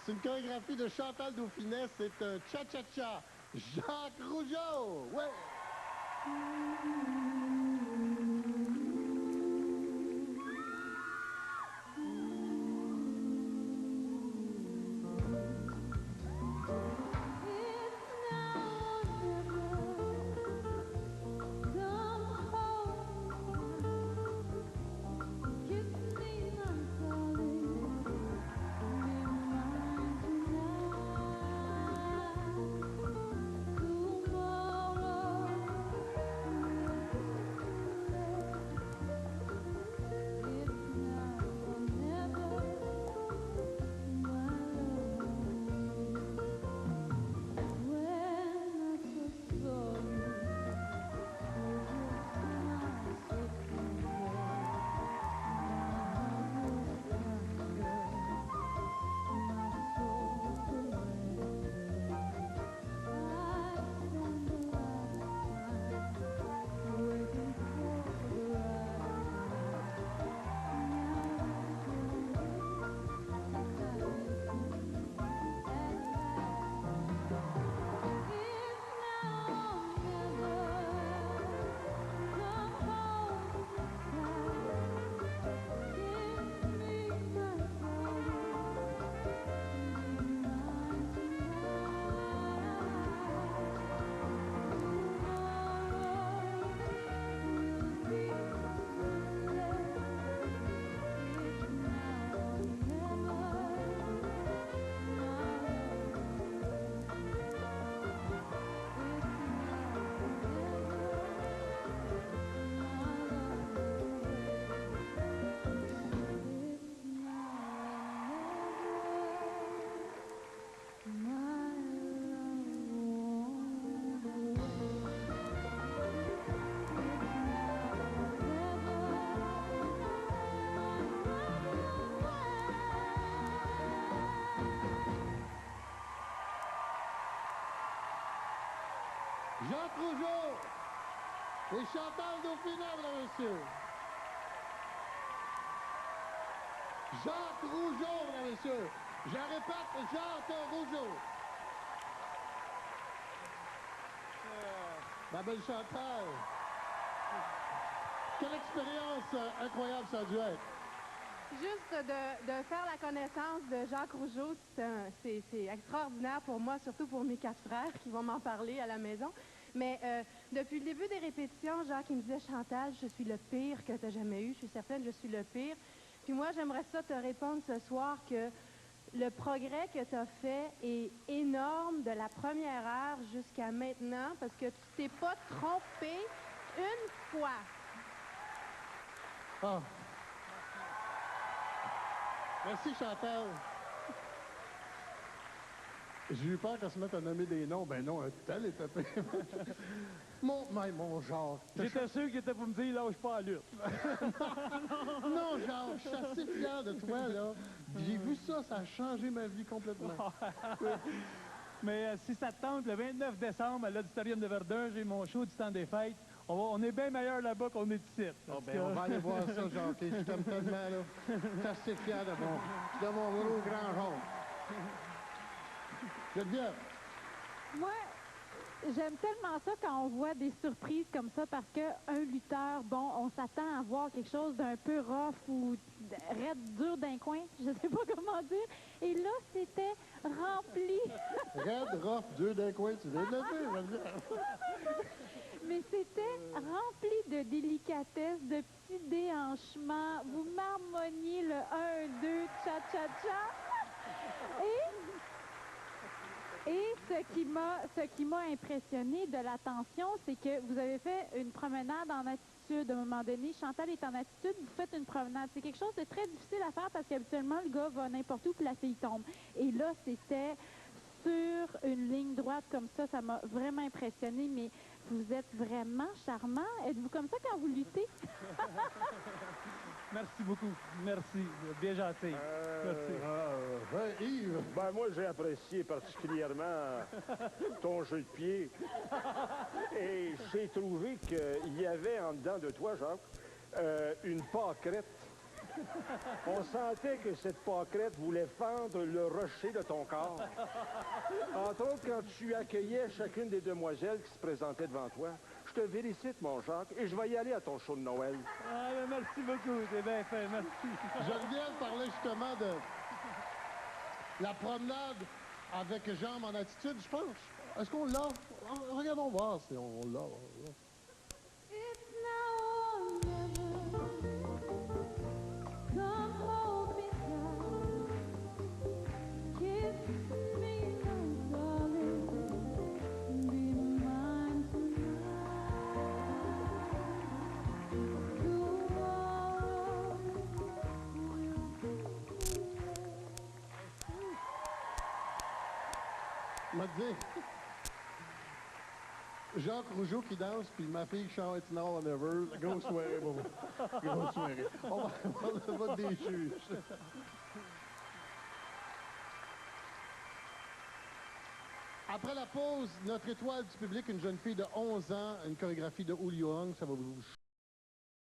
C'est une chorégraphie de Chantal Dauphinet, c'est Cha-Cha-Cha. Jacques Rougeau! Ouais! Jacques Rougeau et Chantal Dauphinet, mesdames et messieurs. Jacques Rougeau, mesdames et messieurs. Je répète, Jacques Rougeau. Ma belle Chantal. Quelle expérience incroyable ça a dû être. Juste de faire la connaissance de Jacques Rougeau, c'est extraordinaire pour moi, surtout pour mes 4 frères qui vont m'en parler à la maison. Mais depuis le début des répétitions, Jacques il me disait « Chantal, je suis le pire que tu as jamais eu. Je suis certaine, je suis le pire. » Puis moi, j'aimerais ça te répondre ce soir que le progrès que tu as fait est énorme de la première heure jusqu'à maintenant parce que tu t'es pas trompé une fois. Ah. Merci, Chantal. J'ai eu peur qu'elle se mette à nommer des noms. Ben non, un tel est tapé. mon Jacques. J'étais sûr qu'il était pour me dire, lâche pas à lutte. Non, Jacques, je suis assez fier de toi, là. J'ai vu ça, ça a changé ma vie complètement. Mais si ça te tente, le 29 décembre, à l'Auditorium de Verdun, j'ai mon show du temps des fêtes. On est bien meilleur là-bas qu'on est ici. Oh, ben, on va aller voir ça, Jacques. Je t'aime tellement, là. Je suis assez fier de mon gros grand Jacques. Geneviève. Moi, j'aime tellement ça quand on voit des surprises comme ça parce qu'un lutteur, bon, on s'attend à voir quelque chose d'un peu rough ou raide, dur d'un coin, je sais pas comment dire. Et là, c'était rempli. Raide, rough, dur d'un coin, tu viens de le dire, Geneviève. Mais c'était rempli de délicatesse, de petits déhanchements. Vous marmonniez le 1, 2, cha-cha-cha. Et ce qui m'a impressionné de l'attention, c'est que vous avez fait une promenade en attitude. À un moment donné, Chantal est en attitude, vous faites une promenade. C'est quelque chose de très difficile à faire parce qu'habituellement, le gars va n'importe où puis la fille tombe. Et là, c'était sur une ligne droite comme ça m'a vraiment impressionné. Mais vous êtes vraiment charmant. Êtes-vous comme ça quand vous luttez? Merci beaucoup. Merci. Bien gentil. Merci. Yves. Ben, moi, j'ai apprécié particulièrement ton jeu de pied. Et j'ai trouvé qu'il y avait en dedans de toi, Jacques, une pâquerette On sentait que cette pâquerette voulait fendre le rocher de ton corps. Entre autres, quand tu accueillais chacune des demoiselles qui se présentaient devant toi. Je te félicite, mon Jacques, et je vais y aller à ton show de Noël. Ah, ben, merci beaucoup, c'est bien fait, merci. Geneviève parlait justement de la promenade avec jambes en attitude, je pense. Est-ce qu'on l'a? Regardons voir si on l'a. It's now or never. Come hold me tight. Kiss me, my darling. Be mine tonight. Tomorrow M'a dit. Jacques Rougeau qui danse, puis ma fille qui chante It's Now or Never. Grosse soirée, bon. Grosse soirée. On va voir le vote des juges. Après la pause, notre étoile du public, une jeune fille de 11 ans, une chorégraphie de Julio Hong, ça va vous